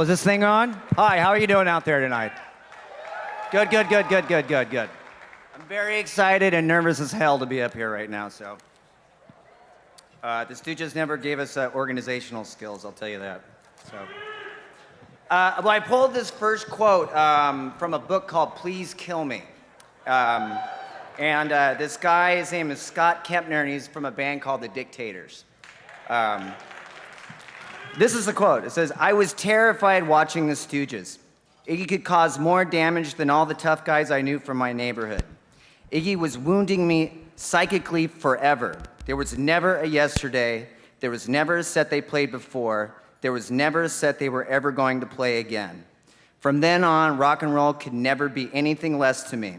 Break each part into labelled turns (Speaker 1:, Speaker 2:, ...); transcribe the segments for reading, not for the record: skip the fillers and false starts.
Speaker 1: is this thing on? Hi, how are you doing out there tonight? Good. I'm very excited and nervous as hell to be up here right now, so. The Stooges never gave us organizational skills, I'll tell you that. So, well, I pulled this first quote from a book called Please Kill Me. This guy, his name is Scott Kempner, and he's from a band called The Dictators. This is the quote. It says, "I was terrified watching the Stooges. Iggy could cause more damage than all the tough guys I knew from my neighborhood. Iggy was wounding me psychically forever. There was never a yesterday. There was never a set they played before. There was never a set they were ever going to play again. From then on, rock and roll could never be anything less to me.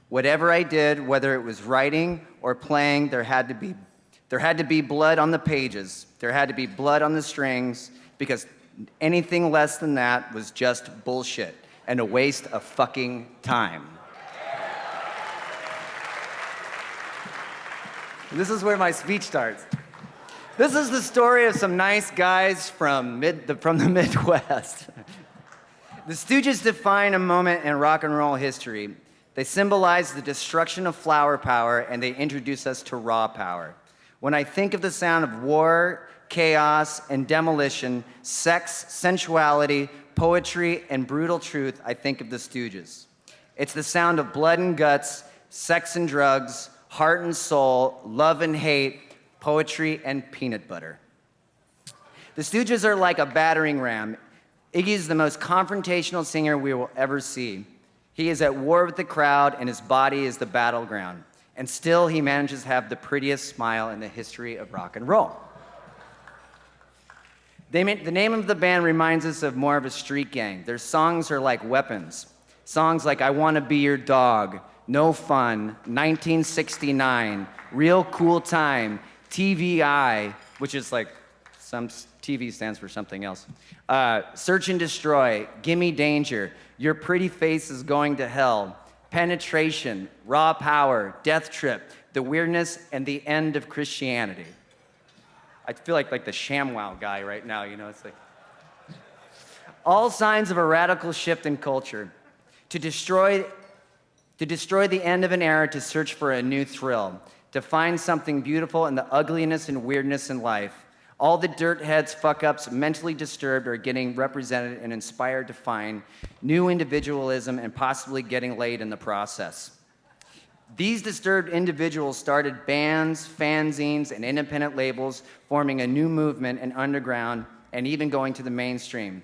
Speaker 1: Whatever I did, whether it was writing or playing, there had to be blood on the pages. There had to be blood on the strings, because anything less than that was just bullshit and a waste of fucking time." This is where my speech starts. This is the story of some nice guys from the Midwest. The Stooges define a moment in rock and roll history. They symbolize the destruction of flower power, and they introduce us to raw power. When I think of the sound of war, chaos, and demolition, sex, sensuality, poetry, and brutal truth, I think of the Stooges. It's the sound of blood and guts, sex and drugs, heart and soul, love and hate, poetry and peanut butter. The Stooges are like a battering ram. Iggy is the most confrontational singer we will ever see. He is at war with the crowd, and his body is the battleground. And still, he manages to have the prettiest smile in the history of rock and roll. The name of the band reminds us of more of a street gang. Their songs are like weapons. Songs like I Wanna Be Your Dog, No Fun, 1969, Real Cool Time, TVI, which is like some TV stands for something else. Search and Destroy, Gimme Danger, Your Pretty Face is Going to Hell, Penetration, Raw Power, Death Trip, The Weirdness, and the End of Christianity. I feel like the ShamWow guy right now, you know, it's like. All signs of a radical shift in culture. To destroy the end of an era, to search for a new thrill, to find something beautiful in the ugliness and weirdness in life. All the dirt heads, fuck-ups, mentally disturbed are getting represented and inspired to find new individualism and possibly getting laid in the process. These disturbed individuals started bands, fanzines, and independent labels, forming a new movement and underground, and even going to the mainstream.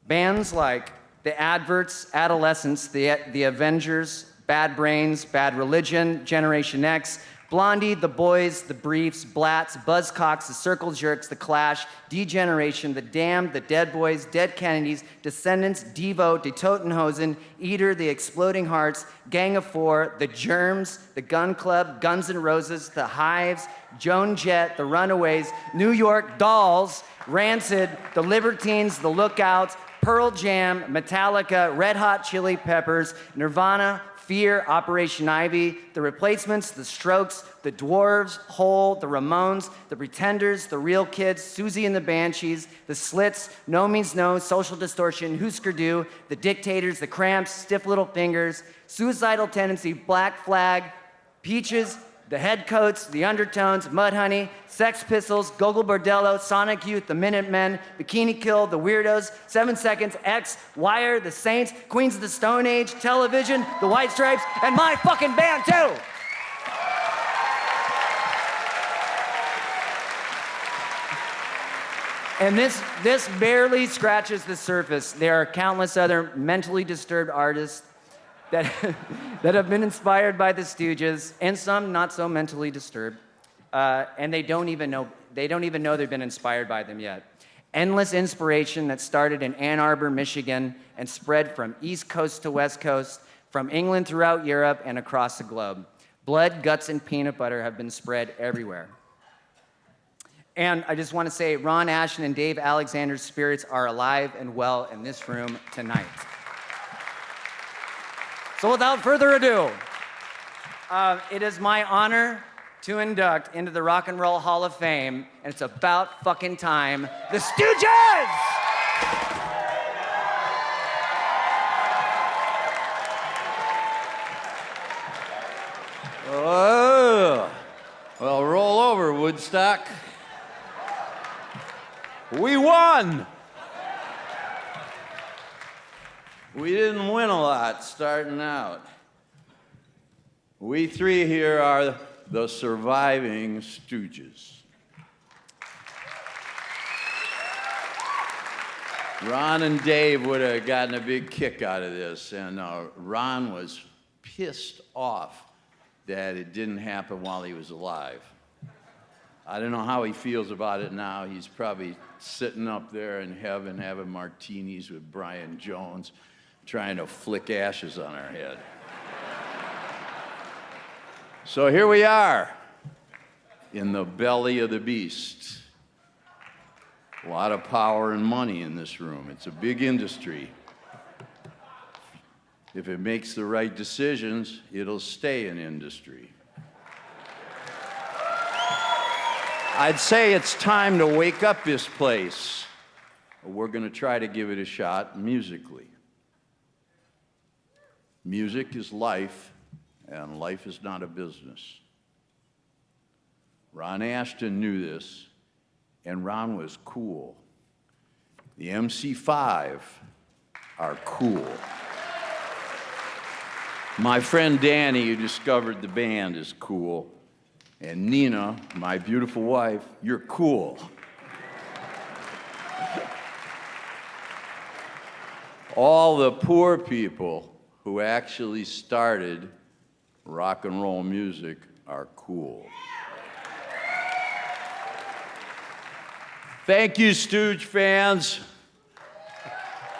Speaker 1: Bands like The Adverts, Adolescents, The Avengers, Bad Brains, Bad Religion, Generation X, Blondie, The Boys, The Briefs, Blatz, Buzzcocks, The Circle Jerks, The Clash, D-Generation, The Damned, The Dead Boys, Dead Kennedys, Descendants, Devo, Die Toten Hosen, Eater, The Exploding Hearts, Gang of Four, The Germs, The Gun Club, Guns N' Roses, The Hives, Joan Jett, The Runaways, New York Dolls, Rancid, The Libertines, The Lookouts, Pearl Jam, Metallica, Red Hot Chili Peppers, Nirvana, Fear, Operation Ivy, The Replacements, The Strokes, The Dwarves, Hole, The Ramones, The Pretenders, The Real Kids, Susie and the Banshees, The Slits, No Means No, Social Distortion, Husker Du, The Dictators, The Cramps, Stiff Little Fingers, Suicidal Tendency, Black Flag, Peaches, The Headcoats, The Undertones, Mudhoney, Sex Pistols, Gogol Bordello, Sonic Youth, The Minutemen, Bikini Kill, The Weirdos, 7 Seconds, X, Wire, The Saints, Queens of the Stone Age, Television, The White Stripes, and my fucking band too! And this barely scratches the surface. There are countless other mentally disturbed artists that have been inspired by the Stooges, and some not so mentally disturbed, and they don't even know they've been inspired by them yet. Endless inspiration that started in Ann Arbor, Michigan, and spread from East Coast to West Coast, from England throughout Europe and across the globe. Blood, guts, and peanut butter have been spread everywhere. And I just want to say, Ron Asheton and Dave Alexander's spirits are alive and well in this room tonight. So without further ado, it is my honor to induct into the Rock and Roll Hall of Fame, and it's about fucking time, the Stooges!
Speaker 2: over, Woodstock. We won! We didn't win a lot starting out. We three here are the surviving Stooges. Ron and Dave would have gotten a big kick out of this, and Ron was pissed off that it didn't happen while he was alive. I don't know how he feels about it now. He's probably sitting up there in heaven having martinis with Brian Jones, trying to flick ashes on our head. So here we are, in the belly of the beast. A lot of power and money in this room. It's a big industry. If it makes the right decisions, it'll stay an industry. I'd say it's time to wake up this place. We're going to try to give it a shot musically. Music is life, and life is not a business. Ron Ashton knew this, and Ron was cool. The MC5 are cool. My friend Danny, who discovered the band, is cool. And Nina, my beautiful wife, you're cool. All the poor people who actually started rock and roll music are cool. Thank you, Stooge fans.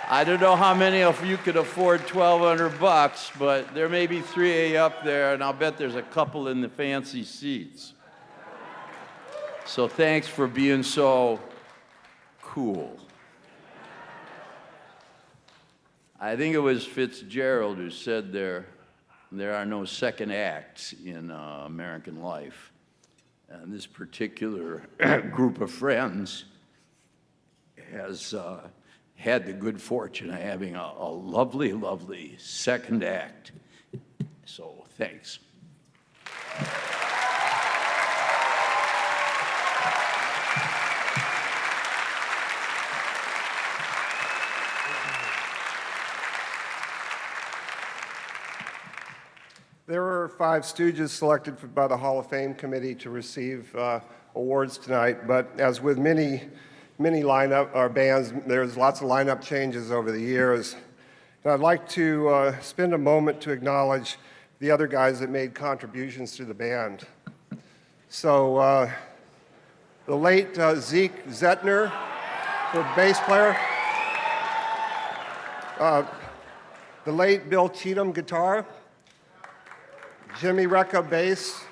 Speaker 2: I don't know how many of you could afford $1,200, but there may be 3 of you up there, and I'll bet there's a couple in the fancy seats. So thanks for being so cool. I think it was Fitzgerald who said there are no second acts in American life. And this particular group of friends has had the good fortune of having a lovely, lovely second act. So thanks.
Speaker 3: There were 5 Stooges selected by the Hall of Fame committee to receive awards tonight, but as with many lineup or bands, there's lots of lineup changes over the years. And I'd like to spend a moment to acknowledge the other guys that made contributions to the band. So the late Zeke Zettner, for bass player. The late Bill Cheatham, guitar. Jimmy Recca, bass.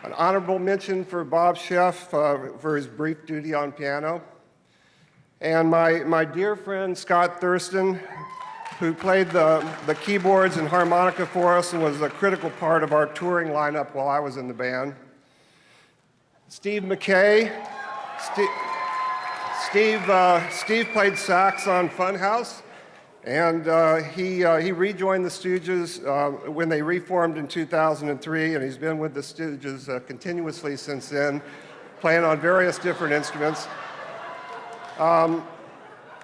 Speaker 3: An honorable mention for Bob Sheff for his brief duty on piano. And my dear friend Scott Thurston, who played the keyboards and harmonica for us and was a critical part of our touring lineup while I was in the band. Steve McKay. Steve played sax on Funhouse. And he rejoined the Stooges when they reformed in 2003, and he's been with the Stooges continuously since then, playing on various different instruments. And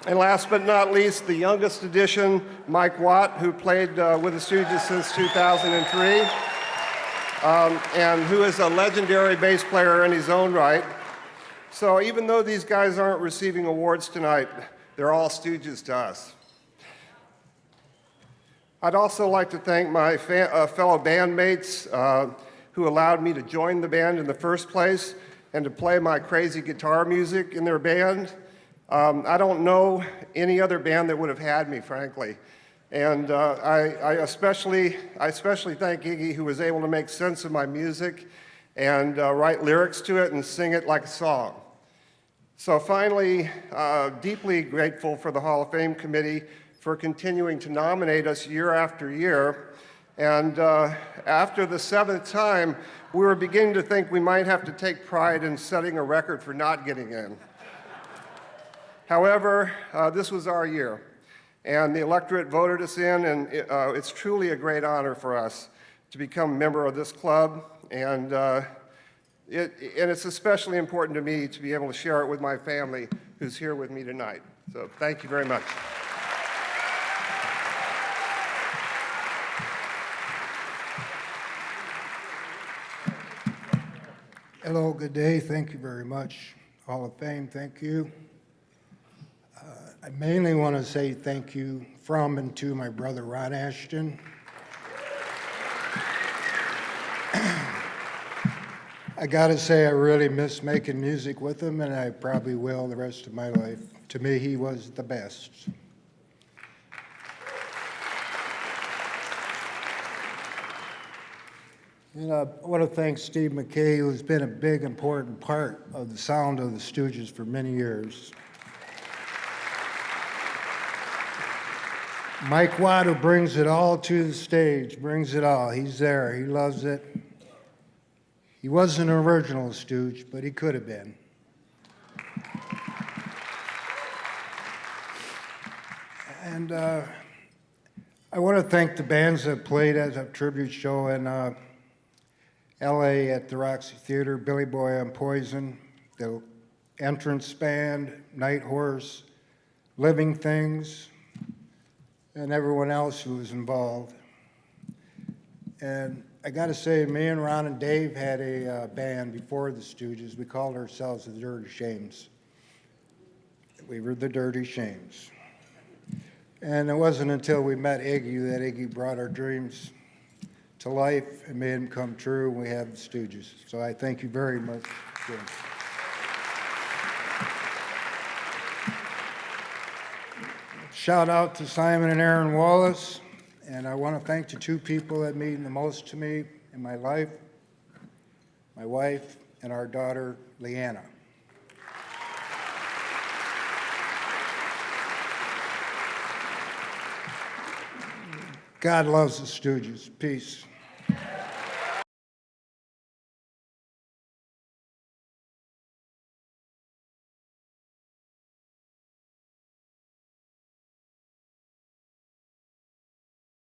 Speaker 3: last but not least, the youngest addition, Mike Watt, who played with the Stooges since 2003, and who is a legendary bass player in his own right. So even though these guys aren't receiving awards tonight, they're all Stooges to us. I'd also like to thank my fellow bandmates who allowed me to join the band in the first place and to play my crazy guitar music in their band. I don't know any other band that would have had me, frankly. And I especially thank Iggy, who was able to make sense of my music and write lyrics to it and sing it like a song. So finally, deeply grateful for the Hall of Fame committee for continuing to nominate us year after year. And after the 7th time, we were beginning to think we might have to take pride in setting a record for not getting in. However, this was our year, and the electorate voted us in, and it's truly a great honor for us to become a member of this club. And And it's especially important to me to be able to share it with my family who's here with me tonight. So thank you very much.
Speaker 4: Hello, good day. Thank you very much. Hall of Fame, thank you. I mainly want to say thank you from and to my brother Ron Ashton. I got to say, I really miss making music with him, and I probably will the rest of my life. To me, he was the best. And I want to thank Steve McKay, who's been a big, important part of the sound of the Stooges for many years. Mike Watt, who brings it all to the stage, brings it all. He's there. He loves it. He wasn't an original Stooge, but he could have been. And I want to thank the bands that played at a tribute show in LA at the Roxy Theater, Billie Boy on Poison, the Entrance Band, Night Horse, Living Things, and everyone else who was involved. And I got to say, me and Ron and Dave had a band before the Stooges. We called ourselves the Dirty Shames. We were the Dirty Shames. And it wasn't until we met Iggy that Iggy brought our dreams to life and made them come true. We have the Stooges. So I thank you very much. Shout out to Simon and Aaron Wallace. And I want to thank the two people that mean the most to me in my life, my wife and our daughter, Leanna. God loves the Stooges. Peace.